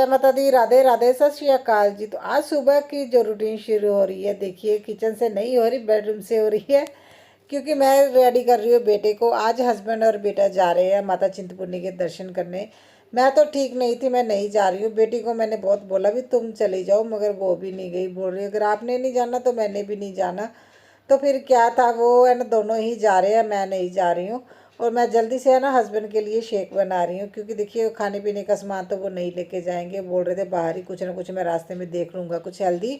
माता दी, राधे राधे, सत श्री अकाल जी। तो आज सुबह की जो रूटीन शुरू हो रही है, देखिए किचन से नहीं हो रही, बेडरूम से हो रही है। क्योंकि मैं रेडी कर रही हूँ बेटे को। आज हस्बैंड और बेटा जा रहे हैं माता चिंतपूर्णी के दर्शन करने। मैं तो ठीक नहीं थी, मैं नहीं जा रही हूँ। बेटी को मैंने बहुत बोला भी तुम चली जाओ, मगर वो भी नहीं गई। बोल रही अगर आपने नहीं जाना तो मैंने भी नहीं जाना। तो फिर क्या था, वो है ना दोनों ही जा रहे हैं, मैं नहीं जा रही हूँ। और मैं जल्दी से है ना हस्बैंड के लिए शेक बना रही हूँ, क्योंकि देखिए खाने पीने का सामान तो वो नहीं लेके जाएंगे। बोल रहे थे बाहर ही कुछ ना कुछ मैं रास्ते में देख लूँगा कुछ हेल्दी।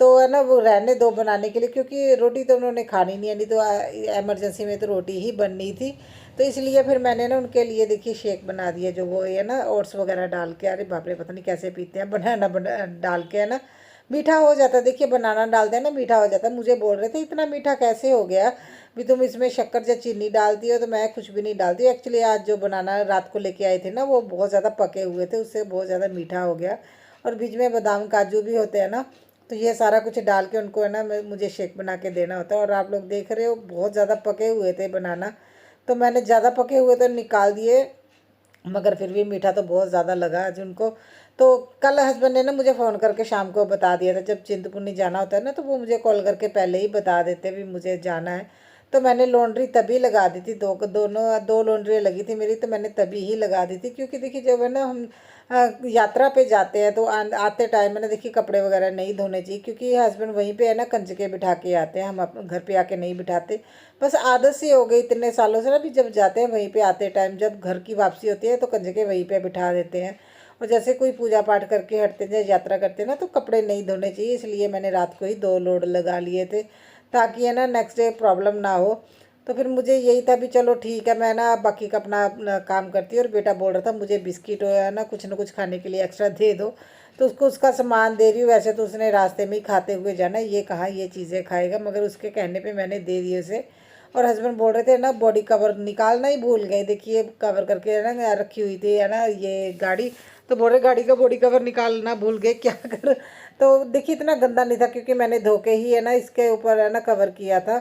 तो है ना वो रहने दो बनाने के लिए, क्योंकि रोटी तो उन्होंने खानी नहीं है, नहीं तो एमरजेंसी में तो रोटी ही बननी थी। तो इसलिए फिर मैंने ना उनके लिए देखिए शेक बना दिया, जो वो है ना ओट्स वगैरह डाल के। अरे बाप रे, पता नहीं कैसे पीते हैं, बनाना डाल के है ना। मीठा हो जाता है, देखिए बनाना डालते हैं ना मीठा हो जाता है। मुझे बोल रहे थे इतना मीठा कैसे हो गया भी, तुम इसमें शक्कर या चीनी डालती हो। तो मैं कुछ भी नहीं डालती। एक्चुअली आज जो बनाना रात को लेके आए थे ना, वो बहुत ज़्यादा पके हुए थे, उससे बहुत ज़्यादा मीठा हो गया। और बीच में बादाम काजू भी होते हैं ना, तो ये सारा कुछ डाल के उनको है ना मुझे शेक बना के देना होता है। और आप लोग देख रहे हो बहुत ज़्यादा पके हुए थे बनाना, तो मैंने ज़्यादा पके हुए तो निकाल दिए, मगर फिर भी मीठा तो बहुत ज़्यादा लगा आज उनको। तो कल हस्बैंड ने ना मुझे फ़ोन करके शाम को बता दिया था, जब चिंतपूर्णी जाना होता है ना तो वो मुझे कॉल करके पहले ही बता देते भी मुझे जाना है। तो मैंने लॉन्ड्री तभी लगा दी थी, दो लॉन्ड्री लगी थी मेरी, तो मैंने तभी ही लगा दी थी। क्योंकि देखिए जब है ना हम यात्रा पे जाते हैं तो आते टाइम है ना देखिए कपड़े वगैरह नहीं धोने चाहिए, क्योंकि हस्बैंड वहीं पे है ना कंजके बिठा के आते हैं, हम अपने घर पे आके नहीं बिठाते। बस आदत सी हो गई इतने सालों से ना भी, जब जाते हैं वहीं पे आते टाइम जब घर की वापसी होती है तो कंजके वहीं पे बिठा देते हैं। और जैसे कोई पूजा पाठ करके हटते हैं यात्रा करते हैं ना, तो कपड़े नहीं धोने चाहिए। इसलिए मैंने रात को ही 2 लोड लगा लिए थे, ताकि है ना नेक्स्ट डे प्रॉब्लम ना हो। तो फिर मुझे यही था भी चलो ठीक है, मैं ना बाकी का अपना काम करती हूँ। और बेटा बोल रहा था मुझे बिस्किट है ना कुछ खाने के लिए एक्स्ट्रा दे दो, तो उसको उसका सामान दे रही हूँ। वैसे तो उसने रास्ते में ही खाते हुए जाना, ये कहाँ ये चीज़ें खाएगा, मगर उसके कहने पे मैंने दे दिए उसे। और हस्बैंड बोल रहे थे ना बॉडी कवर निकालना ही भूल गए, देखिए कवर करके है ना रखी हुई थी है ना ये गाड़ी। तो बोल रहे गाड़ी का बॉडी कवर निकालना भूल गए क्या कर। तो देखिए इतना गंदा नहीं था, क्योंकि मैंने धो के ही है ना इसके ऊपर है ना कवर किया था।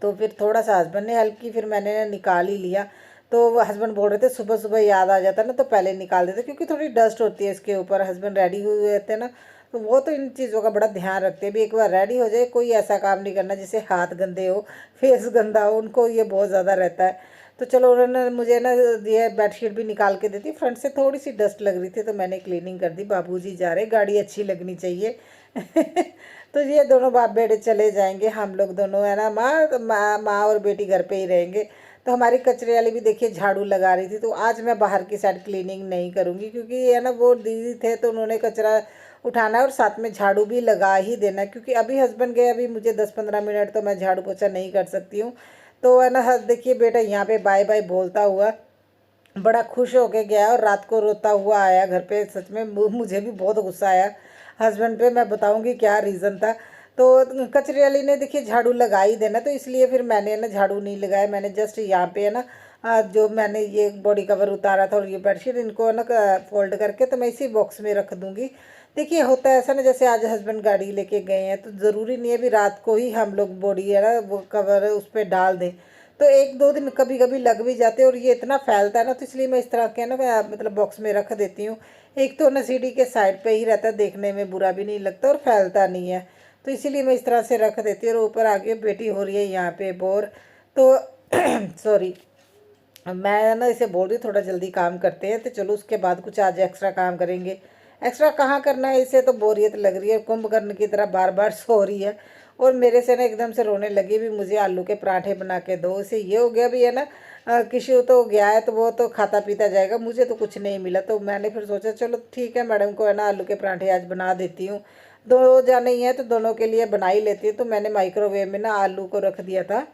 तो फिर थोड़ा सा हस्बैंड ने हेल्प की, फिर मैंने ना निकाल ही लिया। तो हस्बैंड बोल रहे थे सुबह सुबह याद आ जाता ना तो पहले निकाल देते, क्योंकि थोड़ी डस्ट होती है इसके ऊपर। हस्बैंड रेडी हुए रहते हैं ना, तो वो तो इन चीज़ों का बड़ा ध्यान रखते हैं भी, एक बार रेडी हो जाए कोई ऐसा काम नहीं करना जिससे हाथ गंदे हो, फेस गंदा हो, उनको ये बहुत ज़्यादा रहता है। तो चलो उन्होंने मुझे ना ये बेडशीट भी निकाल के दी थी, फ्रंट से थोड़ी सी डस्ट लग रही थी तो मैंने क्लीनिंग कर दी। बाबूजी जा रहे, गाड़ी अच्छी लगनी चाहिए। तो ये दोनों बाप बेटे चले जाएंगे, हम लोग दोनों है ना माँ और बेटी घर पे ही रहेंगे। तो हमारी कचरे वाली भी देखिए झाड़ू लगा रही थी। तो आज मैं बाहर की साइड क्लीनिंग नहीं करूँगी, क्योंकि है ना वो दीदी थे तो उन्होंने कचरा उठाना है और साथ में झाड़ू भी लगा ही देना है। क्योंकि अभी हस्बैंड गए, अभी मुझे 10-15 मिनट तो मैं झाड़ू पोछा नहीं कर सकती हूँ। तो है ना देखिए बेटा यहाँ पे बाय बाय बोलता हुआ बड़ा खुश होके गया, और रात को रोता हुआ आया घर पे। सच में मुझे भी बहुत गुस्सा आया हस्बैंड पे, मैं बताऊंगी क्या रीज़न था। तो कचरे वाली ने देखिए झाड़ू लगा ही देना, तो इसलिए फिर मैंने ना झाड़ू नहीं लगाया। मैंने जस्ट यहाँ पे है ना जो मैंने ये बॉडी कवर उतारा था और ये बेडशीट, इनको है ना फोल्ड करके तो मैं इसी बॉक्स में रख दूँगी। देखिए होता है ऐसा ना, जैसे आज हस्बैंड गाड़ी लेके गए हैं तो ज़रूरी नहीं है भी रात को ही हम लोग बॉडी है ना वो कवर उस पर डाल दें। तो 1-2 दिन कभी कभी लग भी जाते हैं, और ये इतना फैलता है ना, तो इसलिए मैं इस तरह के ना मतलब बॉक्स में रख देती हूँ। एक तो ना सीढ़ी के साइड पे ही रहता है, देखने में बुरा भी नहीं लगता और फैलता नहीं है। तो इसीलिए मैं इस तरह से रख देती हूँ। और ऊपर आगे बेटी हो रही है यहाँ पे बोर, तो सॉरी, मैं ना इसे बोल रही हूँ थोड़ा जल्दी काम करते हैं, तो चलो उसके बाद कुछ आज एक्स्ट्रा काम करेंगे। एक्स्ट्रा कहाँ करना है, इसे तो बोरियत लग रही है, कुंभकर्ण की तरह बार बार सो रही है। और मेरे से ना एकदम से रोने लगी भी, मुझे आलू के पराठे बना के दो। इसे ये हो गया भी है ना किसी तो गया है तो वो तो खाता पीता जाएगा, मुझे तो कुछ नहीं मिला। तो मैंने फिर सोचा चलो ठीक है, मैडम को है ना आलू के पराठे आज बना देती हूँ। दो जाने ही हैं तो दोनों के लिए बना ही लेती हूँ। तो मैंने माइक्रोवेव में ना आलू को रख दिया था,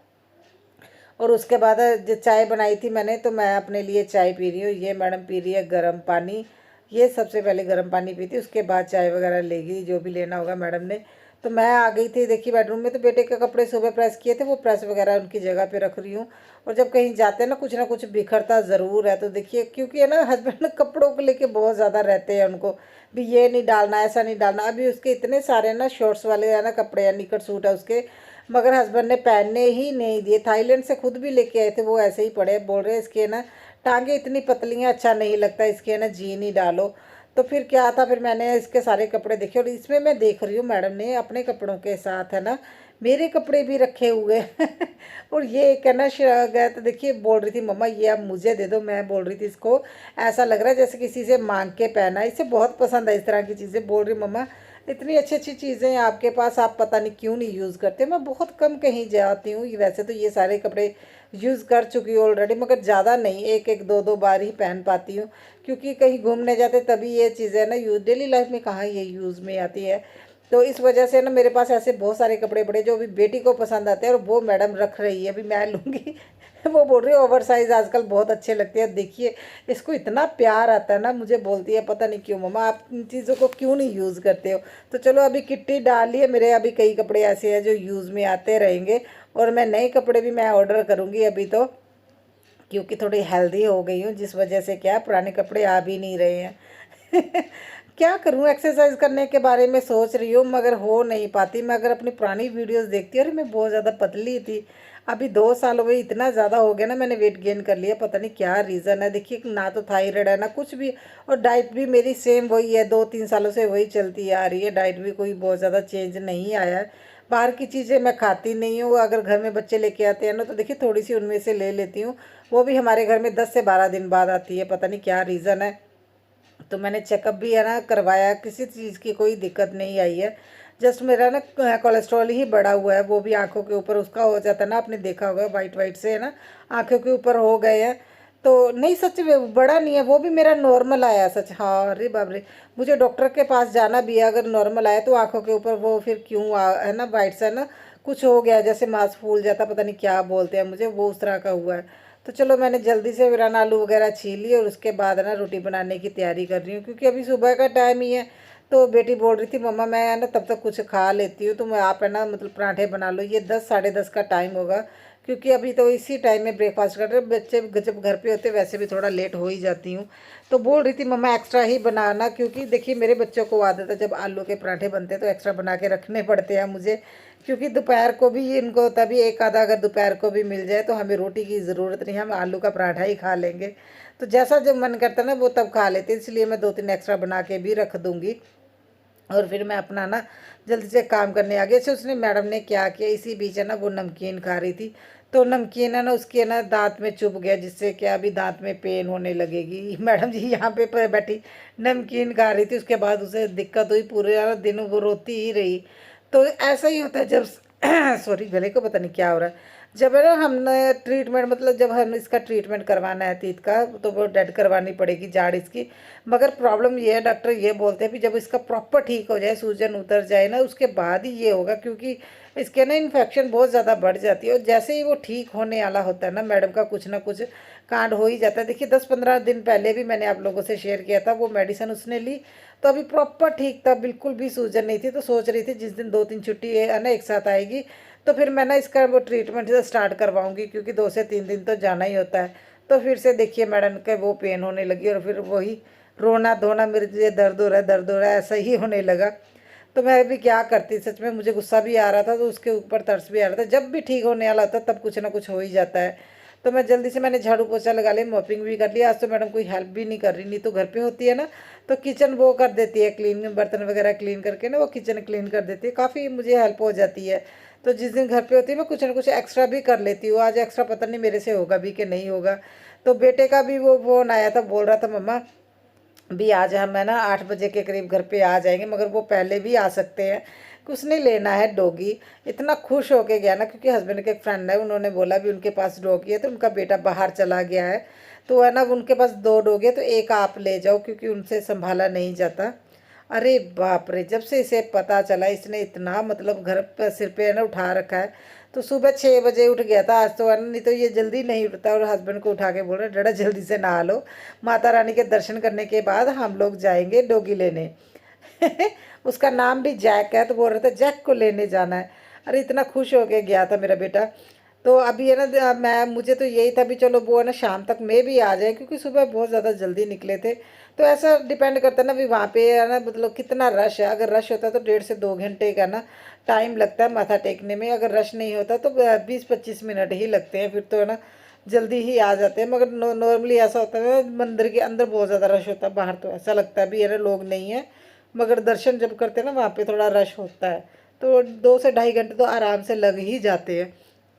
और उसके बाद जो चाय बनाई थी मैंने, तो मैं अपने लिए चाय पी रही हूँ। ये मैडम पी रही है गर्म पानी, ये सबसे पहले गर्म पानी पीती, उसके बाद चाय वगैरह लेगी जो भी लेना होगा मैडम ने। तो मैं आ गई थी देखिए बेडरूम में, तो बेटे के कपड़े सुबह प्रेस किए थे, वो प्रेस वगैरह उनकी जगह पे रख रही हूँ। और जब कहीं जाते हैं ना कुछ बिखरता ज़रूर है। तो देखिए क्योंकि है ना हस्बैंड कपड़ों को लेके बहुत ज़्यादा रहते हैं, उनको भी ये नहीं डालना ऐसा नहीं डालना। अभी उसके इतने सारे ना शॉर्ट्स वाले है ना कपड़े या निकर सूट है उसके, मगर हस्बैंड ने पहनने ही नहीं दिए। थाईलैंड से खुद भी लेके आए थे, वो ऐसे ही पड़े। बोल रहे इसके ना टांगे इतनी पतली हैं, अच्छा नहीं लगता, इसके ना जीन ही डालो। तो फिर क्या था, फिर मैंने इसके सारे कपड़े देखे और इसमें मैं देख रही हूँ मैडम ने अपने कपड़ों के साथ है ना मेरे कपड़े भी रखे हुए हैं। और ये एक है ना गया तो देखिए बोल रही थी मम्मा ये आप मुझे दे दो। मैं बोल रही थी इसको ऐसा लग रहा है जैसे किसी से मांग के पहना है, इसे बहुत पसंद है इस तरह की चीज़ें। बोल रही मम्मा इतनी अच्छी अच्छी चीज़ें हैं आपके पास, आप पता नहीं क्यों नहीं यूज़ करते। मैं बहुत कम कहीं जाती हूँ, वैसे तो ये सारे कपड़े यूज़ कर चुकी हूँ ऑलरेडी, मगर ज़्यादा नहीं, एक एक दो दो बार ही पहन पाती हूँ, क्योंकि कहीं घूमने जाते तभी ये चीज़ें ना यूज, डेली लाइफ में कहाँ ये यूज़ में आती है। तो इस वजह से ना मेरे पास ऐसे बहुत सारे कपड़े पड़े जो अभी बेटी को पसंद आते हैं और वो मैडम रख रही है, अभी मैं लूँगी। वो बोल रही है ओवर साइज आजकल बहुत अच्छे लगते हैं, देखिए इसको इतना प्यार आता है ना, मुझे बोलती है पता नहीं क्यों मम्मा आप इन चीज़ों को क्यों नहीं यूज़ करते हो। तो चलो अभी किट्टी डाल ली है, मेरे अभी कई कपड़े ऐसे हैं जो यूज़ में आते रहेंगे, और मैं नए कपड़े भी मैं ऑर्डर करूँगी अभी तो, क्योंकि थोड़ी हेल्दी हो गई हूँ, जिस वजह से क्या पुराने कपड़े आ भी नहीं रहे हैं। क्या करूँ, एक्सरसाइज करने के बारे में सोच रही हूँ मगर हो नहीं पाती। मैं अगर अपनी पुरानी वीडियोस देखती हूँ, अरे मैं बहुत ज़्यादा पतली थी, अभी 2 सालों में इतना ज़्यादा हो गया ना, मैंने वेट गेन कर लिया, पता नहीं क्या रीज़न है। देखिए ना तो थायराइड है ना कुछ भी, और डाइट भी मेरी सेम वही है, 2-3 सालों से वही चलती आ रही है, डाइट भी कोई बहुत ज़्यादा चेंज नहीं आया है। बाहर की चीज़ें मैं खाती नहीं हूँ, अगर घर में बच्चे लेके आते हैं ना तो देखिए थोड़ी सी उनमें से ले लेती हूँ, वो भी हमारे घर में 10 से 12 दिन बाद आती है, पता नहीं क्या रीज़न है। तो मैंने चेकअप भी है ना करवाया, किसी चीज़ की कोई दिक्कत नहीं आई है। जस्ट मेरा ना कोलेस्ट्रॉल ही बढ़ा हुआ है, वो भी आंखों के ऊपर उसका हो जाता है ना, आपने देखा होगा वाइट वाइट से है ना आंखों के ऊपर हो गए हैं। तो नहीं सच में बड़ा नहीं है, वो भी मेरा नॉर्मल आया सच। हाँ अरे बाप रे, मुझे डॉक्टर के पास जाना भी है, अगर नॉर्मल आया तो आंखों के ऊपर वो फिर क्यों है ना वाइट सा ना कुछ हो गया, जैसे मांस फूल जाता, पता नहीं क्या बोलते हैं मुझे, वो उस तरह का हुआ है। तो चलो मैंने जल्दी से फिर ना आलू वगैरह छील लिए और उसके बाद ना रोटी बनाने की तैयारी कर रही हूँ, क्योंकि अभी सुबह का टाइम ही है। तो बेटी बोल रही थी मम्मा मैं है ना तब तक कुछ खा लेती हूँ, तो मैं आप है ना मतलब पराठे बना लो, ये 10 साढ़े 10 का टाइम होगा, क्योंकि अभी तो इसी टाइम में ब्रेकफास्ट कर रहे, बच्चे जब घर पे होते वैसे भी थोड़ा लेट हो ही जाती हूँ। तो बोल रही थी मम्मा एक्स्ट्रा ही बनाना, क्योंकि देखिए मेरे बच्चों को आदत है जब आलू के पराठे बनते हैं तो एक्स्ट्रा बना के रखने पड़ते हैं मुझे, क्योंकि दोपहर को भी इनको होता भी एक आधा, अगर दोपहर को भी मिल जाए तो हमें रोटी की ज़रूरत नहीं, हम आलू का पराठा ही खा लेंगे। तो जैसा जब मन करता है ना वो तब खा लेते हैं, इसलिए मैं 2-3 एक्स्ट्रा बना के भी रख दूँगी। और फिर मैं अपना ना जल्दी से काम करने आ गई। अच्छा उसने मैडम ने क्या किया, इसी बीच है ना वो नमकीन खा रही थी, तो नमकीन है ना उसके ना दांत में चुभ गया, जिससे क्या अभी दांत में पेन होने लगेगी। मैडम जी यहाँ पे बैठी नमकीन खा रही थी, उसके बाद उसे दिक्कत हुई, पूरे दिन वो रोती ही रही। तो ऐसा ही होता है जब सॉरी गले को पता नहीं क्या हो रहा है, जब है ना हमने ट्रीटमेंट मतलब जब हम इसका ट्रीटमेंट करवाना है तीत का, तो वो डेड करवानी पड़ेगी जाड़ इसकी। मगर प्रॉब्लम ये है, डॉक्टर ये बोलते हैं कि जब इसका प्रॉपर ठीक हो जाए, सूजन उतर जाए ना, उसके बाद ही ये होगा, क्योंकि इसके ना इन्फेक्शन बहुत ज़्यादा बढ़ जाती है, और जैसे ही वो ठीक होने वाला होता है ना मैडम का कुछ ना कुछ कांड हो ही जाता है। देखिए 10-15 दिन पहले भी मैंने आप लोगों से शेयर किया था, वो मेडिसिन उसने ली तो अभी प्रॉपर ठीक था, बिल्कुल भी सूजन नहीं थी। तो सोच रही थी जिस दिन 2-3 छुट्टी है ना एक साथ आएगी, तो फिर मैं ना इसका वो ट्रीटमेंट से स्टार्ट करवाऊंगी, क्योंकि 2 से 3 दिन तो जाना ही होता है। तो फिर से देखिए मैडम के वो पेन होने लगी, और फिर वही रोना धोना, मेरे ये दर्द हो रहा है ऐसा ही होने लगा। तो मैं अभी क्या करती, सच में मुझे गुस्सा भी आ रहा था, तो उसके ऊपर तरस भी आ रहा था। जब भी ठीक होने वाला होता तब कुछ ना कुछ हो ही जाता है। तो मैं जल्दी से मैंने झाड़ू पोछा लगा लिया, मॉपिंग भी कर लिया। आज तो मैडम कोई हेल्प भी नहीं कर रही, नहीं तो घर पे होती है ना तो किचन वो कर देती है क्लीन, बर्तन वगैरह क्लीन करके ना वो किचन क्लीन कर देती है, काफ़ी मुझे हेल्प हो जाती है। तो जिस दिन घर पे होती है मैं कुछ ना कुछ एक्स्ट्रा भी कर लेती हूँ, आज एक्स्ट्रा पता नहीं मेरे से होगा भी कि नहीं होगा। तो बेटे का भी वो फ़ोन आया था, बोल रहा था मम्मा भी आज हम है ना 8 बजे के करीब घर पे आ जाएंगे, मगर वो पहले भी आ सकते हैं, कुछ नहीं लेना है डॉगी। इतना खुश होके गया ना, क्योंकि हस्बैंड के एक फ्रेंड है, उन्होंने बोला भी उनके पास डॉगी है, तो उनका बेटा बाहर चला गया है, तो है ना उनके पास 2 डॉगी है, तो एक आप ले जाओ क्योंकि उनसे संभाला नहीं जाता। अरे बाप रे, जब से इसे पता चला इसने इतना मतलब घर पर सिर पे है ना उठा रखा है। तो सुबह 6 बजे उठ गया था आज तो है ना, नहीं तो ये जल्दी नहीं उठता, और हस्बैंड को उठा के बोल रहा डड़ा जल्दी से नहा लो, माता रानी के दर्शन करने के बाद हम लोग जाएंगे डॉगी लेने। उसका नाम भी जैक है, तो बोल रहा था जैक को लेने जाना है। अरे इतना खुश हो के गया था मेरा बेटा। तो अभी है ना मैं मुझे तो यही था भी चलो वो है ना शाम तक मैं भी आ जाए, क्योंकि सुबह बहुत ज़्यादा जल्दी निकले थे। तो ऐसा डिपेंड करता है ना भी वहाँ पे है ना मतलब कितना रश है, अगर रश होता है तो 1.5 से 2 घंटे का ना टाइम लगता है माथा टेकने में, अगर रश नहीं होता तो 20-25 मिनट ही लगते हैं, फिर तो है ना जल्दी ही आ जाते हैं। मगर नॉर्मली ऐसा होता है मंदिर के अंदर बहुत ज़्यादा रश होता है, बाहर तो ऐसा लगता है भी है ना लोग नहीं है, मगर दर्शन जब करते हैं ना वहाँ पे थोड़ा रश होता है। तो 2 से ढाई घंटे तो आराम से लग ही जाते हैं।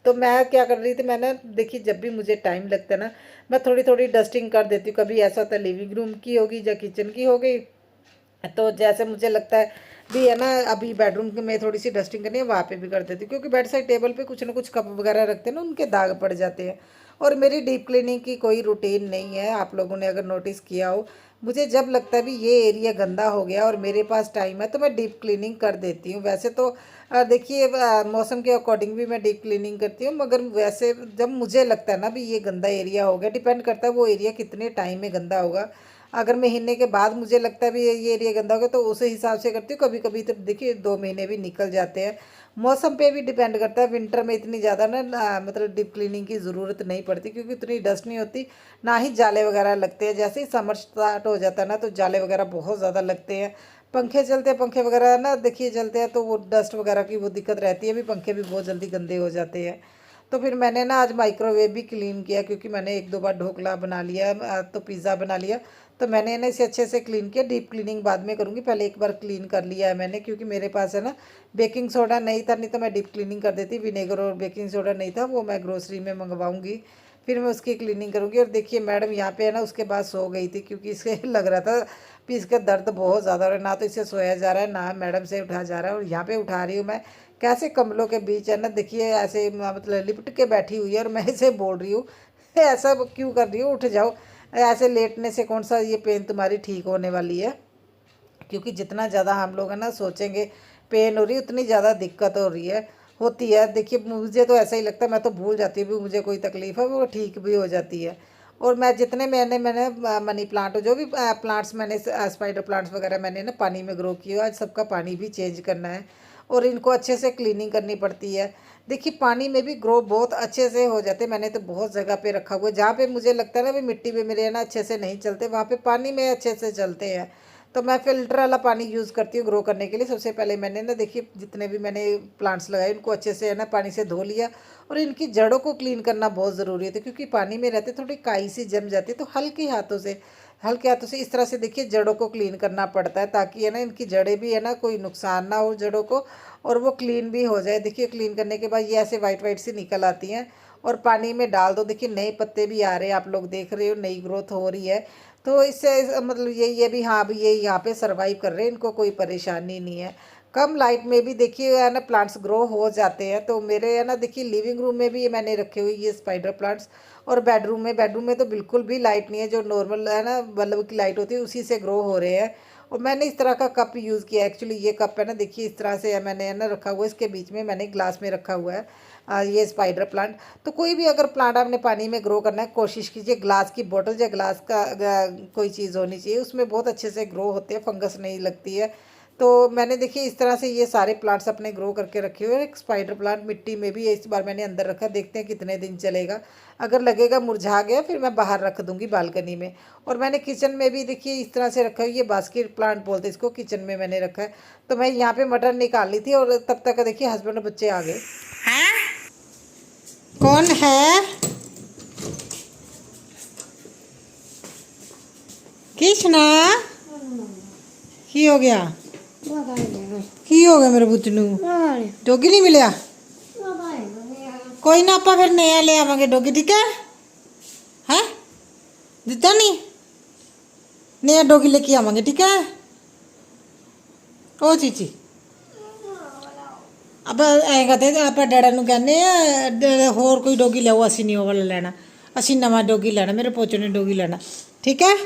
तो मैं क्या कर रही थी, मैंने देखिए जब भी मुझे टाइम लगता है ना मैं थोड़ी थोड़ी डस्टिंग कर देती हूँ। कभी ऐसा होता है लिविंग रूम की होगी या किचन की हो गई, तो जैसे मुझे लगता है भी है ना अभी बेडरूम में थोड़ी सी डस्टिंग करनी है वहाँ पे भी कर देती हूँ, क्योंकि बेड साइड टेबल पे कुछ ना कुछ कप वगैरह रखते हैं ना उनके दाग पड़ जाते हैं। और मेरी डीप क्लीनिंग की कोई रूटीन नहीं है, आप लोगों ने अगर नोटिस किया हो, मुझे जब लगता है भी ये एरिया गंदा हो गया और मेरे पास टाइम है तो मैं डीप क्लीनिंग कर देती हूँ। वैसे तो देखिए मौसम के अकॉर्डिंग भी मैं डीप क्लीनिंग करती हूँ, मगर वैसे जब मुझे लगता है ना भी ये गंदा एरिया हो गया, डिपेंड करता है वो एरिया कितने टाइम में गंदा होगा। अगर महीने के बाद मुझे लगता है भी ये एरिया गंदा होगा तो उस हिसाब से करती हूँ। कभी कभी तो देखिए 2 महीने भी निकल जाते हैं, मौसम पे भी डिपेंड करता है। विंटर में इतनी ज़्यादा मतलब डीप क्लीनिंग की ज़रूरत नहीं पड़ती, क्योंकि उतनी डस्ट नहीं होती, ना ही जाले वगैरह लगते हैं। जैसे ही समर स्टार्ट हो जाता है ना तो जाले वगैरह बहुत ज़्यादा लगते हैं। पंखे चलते हैं, पंखे वगैरह ना देखिए चलते हैं तो वो डस्ट वगैरह की वो दिक्कत रहती है, भी पंखे भी बहुत जल्दी गंदे हो जाते हैं। तो फिर मैंने ना आज माइक्रोवेव भी क्लीन किया, क्योंकि मैंने 1-2 बार ढोकला बना लिया, तो पिज़्ज़ा बना लिया, तो मैंने ना इसे अच्छे से क्लीन किया। डीप क्लीनिंग बाद में करूँगी, पहले एक बार क्लीन कर लिया है मैंने, क्योंकि मेरे पास है ना बेकिंग सोडा नहीं था, नहीं तो मैं डीप क्लीनिंग कर देती। विनेगर और बेकिंग सोडा नहीं था, वो मैं ग्रोसरी में मंगवाऊँगी, फिर मैं उसकी क्लीनिंग करूँगी। और देखिए मैडम यहाँ पे है ना उसके बाद सो गई थी, क्योंकि इसे लग रहा था कि इसका दर्द बहुत ज़्यादा हो रहा है, ना तो इसे सोया जा रहा है ना मैडम से उठा जा रहा है। और यहाँ पे उठा रही हूँ मैं कैसे कमलों के बीच है ना, देखिए ऐसे मतलब लिपट के बैठी हुई है और मैं इसे बोल रही हूँ ऐसा क्यों कर रही हूँ, उठ जाओ, ऐसे लेटने से कौन सा ये पेन तुम्हारी ठीक होने वाली है। क्योंकि जितना ज़्यादा हम लोग है ना सोचेंगे पेन हो रही है, उतनी ज़्यादा दिक्कत हो रही है होती है। देखिए मुझे तो ऐसा ही लगता है, मैं तो भूल जाती हूँ भी मुझे कोई तकलीफ़ है, वो ठीक भी हो जाती है। और मैं जितने मैंने मैंने मनी प्लांट जो भी प्लांट्स मैंने स्पाइडर प्लांट्स वगैरह मैंने ना पानी में ग्रो किया, आज सबका पानी भी चेंज करना है और इनको अच्छे से क्लीनिंग करनी पड़ती है। देखिए पानी में भी ग्रो बहुत अच्छे से हो जाते हैं। मैंने तो बहुत जगह पे रखा हुआ है, जहाँ पे मुझे लगता है ना भी मिट्टी पे मेरे है ना अच्छे से नहीं चलते, वहाँ पे पानी में अच्छे से चलते हैं। तो मैं फ़िल्टर वाला पानी यूज़ करती हूँ ग्रो करने के लिए। सबसे पहले मैंने ना देखिए जितने भी मैंने प्लांट्स लगाए उनको अच्छे से है ना पानी से धो लिया, और इनकी जड़ों को क्लीन करना बहुत ज़रूरी है, क्योंकि पानी में रहते थोड़ी काई सी जम जाती है। तो हल्के हाथों से इस तरह से देखिए जड़ों को क्लीन करना पड़ता है, ताकि है ना इनकी जड़ें भी है ना कोई नुकसान ना हो जड़ों को, और वो क्लीन भी हो जाए। देखिए क्लीन करने के बाद ये ऐसे वाइट वाइट सी निकल आती हैं, और पानी में डाल दो, देखिए नए पत्ते भी आ रहे हैं, आप लोग देख रहे हो नई ग्रोथ हो रही है। तो इससे मतलब ये भी हाँ भी ये यहाँ पे सरवाइव कर रहे हैं, इनको कोई परेशानी नहीं है। कम लाइट में भी देखिए है ना प्लांट्स ग्रो हो जाते हैं। तो मेरे है ना देखिए लिविंग रूम में भी ये मैंने रखे हुए ये स्पाइडर प्लांट्स, और बेडरूम में तो बिल्कुल भी लाइट नहीं है, जो नॉर्मल है ना बल्ब की लाइट होती है उसी से ग्रो हो रहे हैं। और मैंने इस तरह का कप यूज़ किया, एक्चुअली ये कप है ना देखिए इस तरह से है, मैंने है ना रखा हुआ है, इसके बीच में मैंने ग्लास में रखा हुआ है ये स्पाइडर प्लांट। तो कोई भी अगर प्लांट आपने पानी में ग्रो करना है कोशिश कीजिए ग्लास की बोतल या ग्लास का कोई चीज़ होनी चाहिए, उसमें बहुत अच्छे से ग्रो होते हैं, फंगस नहीं लगती है। तो मैंने देखिए इस तरह से ये सारे प्लांट्स अपने ग्रो करके रखे हुए हैं। एक स्पाइडर प्लांट मिट्टी में भी इस बार मैंने अंदर रखा, देखते हैं कितने दिन चलेगा। अगर लगेगा मुरझा गया फिर मैं बाहर रख दूंगी बालकनी में। और मैंने किचन में भी देखिए इस तरह से रखा है, ये बास्केट प्लांट बोलते हैं इसको, किचन में मैंने रखा है। तो मैं यहाँ पे मटर निकाल ली थी और तब तक देखिए हस्बैंड और बच्चे आ गए। कौन है? कृष्णा की हो गया? की हो गया मेरे पुत नू? डोगी नहीं मिलिया? कोई ना आपा फिर नया ले आवांगे डोगी, ठीक है? हैं दिता नहीं, नया डोगी लेके आवांगे, ठीक है? ओ चीची अब ऐ कहते आप डैडा नू कहने होर कोई डोगी लियाओ, असी नहीं वो वाला लेना, असी नवा डोगी लेना, मेरे पोचे ने डोगी लेना, ठीक है?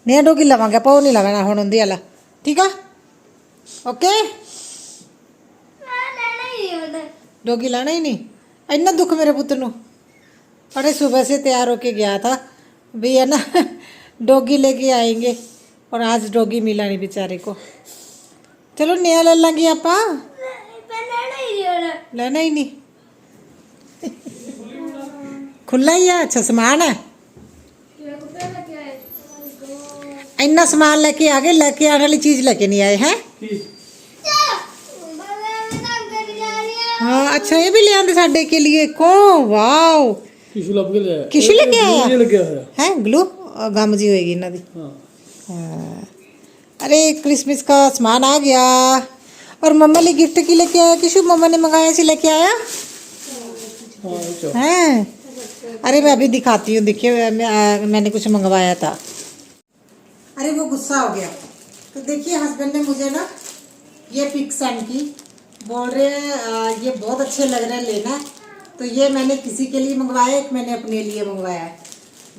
नया डोगी लवांगे आप, वो नहीं लवाना हुण उंदी वाला, ठीक है? ओके डोगी लाना ही नहीं, इन्ना दुख मेरे पुत्र नू। अरे सुबह से तैयार होके गया था भी है ना डोगी लेके आएंगे, और आज डोगी मिला नहीं बेचारे को। चलो नया ले लेंगे आप, लेना ही नहीं खुला ही है, अच्छा सामान है, इन्ना सामान लेके आ गए, लेके आने वाली चीज लेके नहीं आए हैं। हाँ अच्छा ये भी ले आते साडे के लिए को, वाओ किशु ਲੱਭ ਕੇ ਲਿਆ किशु लेके आया ये लगे होया है ग्लू गम जी होएगी इन्हों दी हां हाँ। अरे क्रिसमस का सामान आ गया और मम्मा लिए गिफ्ट की लेके आया किशु मम्मा ने मंगाया से लेके आया हां चलो हैं अरे मैं अभी दिखाती हूँ देखिए मैंने कुछ मंगवाया था अरे वो गुस्सा हो गया तो देखिए हस्बैंड ने मुझे ना ये पिक सेंड की बोल रहे हैं ये बहुत अच्छे लग रहे हैं लेना है तो ये मैंने किसी के लिए मंगवाया एक मैंने अपने लिए मंगवाया है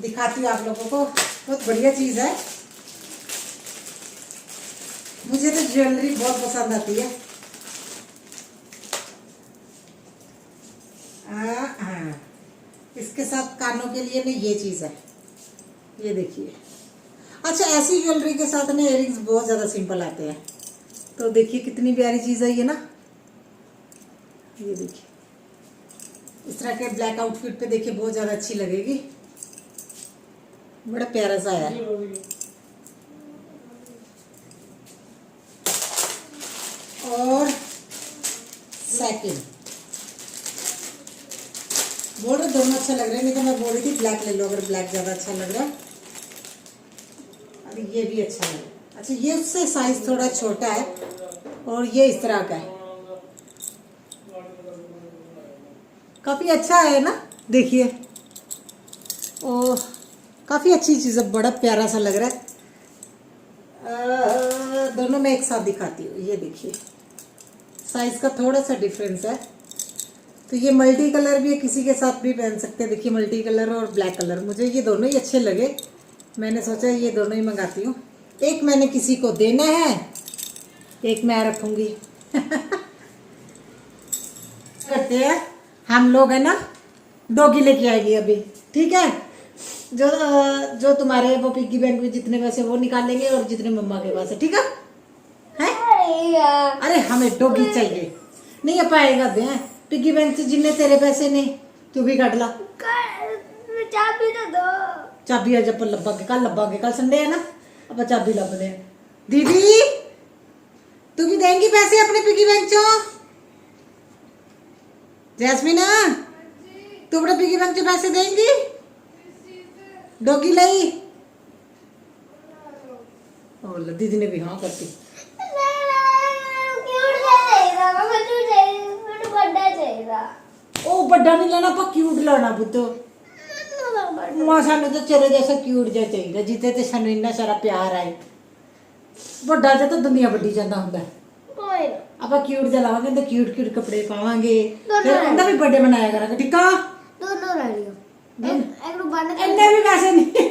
दिखाती हूँ आप लोगों को बहुत बढ़िया चीज़ है मुझे तो ज्वेलरी बहुत पसंद आती है हाँ इसके साथ कानों के लिए ना ये चीज़ है ये देखिए अच्छा ऐसी ज्वेलरी के साथ ना इयररिंग्स बहुत ज़्यादा सिंपल आते हैं तो देखिए कितनी प्यारी चीज़ है ये ना ये देखिए इस तरह के ब्लैक आउटफिट पे देखिए बहुत ज़्यादा अच्छी लगेगी बड़ा प्यारा सा है और सेकंड बोल रहे दोनों अच्छा लग रहे हैं नहीं तो मैं बोल रही थी ब्लैक ले लो अगर ब्लैक ज़्यादा अच्छा लग रहा है अरे ये भी अच्छा है अच्छा ये उससे साइज थोड़ा छोटा है और ये इस तरह का है काफ़ी अच्छा है ना देखिए ओ काफ़ी अच्छी चीज़ है बड़ा प्यारा सा लग रहा है दोनों में एक साथ दिखाती हूँ ये देखिए साइज का थोड़ा सा डिफरेंस है तो ये मल्टी कलर भी है किसी के साथ भी पहन सकते हैं देखिए मल्टी कलर और ब्लैक कलर मुझे ये दोनों ही अच्छे लगे मैंने सोचा ये दोनों ही मंगाती हूँ एक मैंने किसी को देना है एक मैं रखूँगी करते हैं हम लोग है ना डॉगी लेके आएगी अभी ठीक है जो तुम्हारे वो पिग्गी बैंक में जितने पैसे वो निकालेंगे और जितने मम्मा के पास है ठीक है अरे हमें डॉगी चाहिए नहीं पाएगा दे पिग्गी बैंक से जिन्ने तेरे पैसे नहीं तू भी काट ला चाबी तो दो चाबी आज अपन लब्बागे कल संडे है ना अब चाबी लभदे हैं दीदी तू भी देंगी पैसे अपने पिग्गी बैंक चो जैस्मिना तू अपने पिग्गी बैंक चो पैसे देंगी डॉगी लाई और दीदी ने भी हाँ करती ओ बड़ा नहीं लेना पर क्यूट लेना पुत्त मां सानू तो तेरे जैसा क्यूट जा चाहिए जिते ते सानू इन्ना सारा प्यार आए ਵੱਡਾ ਜਿਹਾ ਤਾਂ ਦੁਨੀਆ ਵੱਡੀ ਜਾਂਦਾ ਹੁੰਦਾ ਕੋਈ ਨਾ ਆਪਾਂ ਕਿਊਟ ਜਿਹਾ ਲਾਵਾਂਗੇ ਤੇ ਕਿਊਟ ਕਿਊਟ ਕੱਪੜੇ ਪਾਵਾਂਗੇ ਫਿਰ ਉਹਦਾ ਵੀ ਬਰਥਡੇ ਮਨਾਇਆ ਕਰਾਂਗੇ ਠੀਕ ਆ ਦੋਨੋਂ ਰਹਿ ਲਿਓ ਇੱਕ ਨੂੰ ਬੰਨ ਇੰਨੇ ਵੀ ਪੈਸੇ ਨਹੀਂ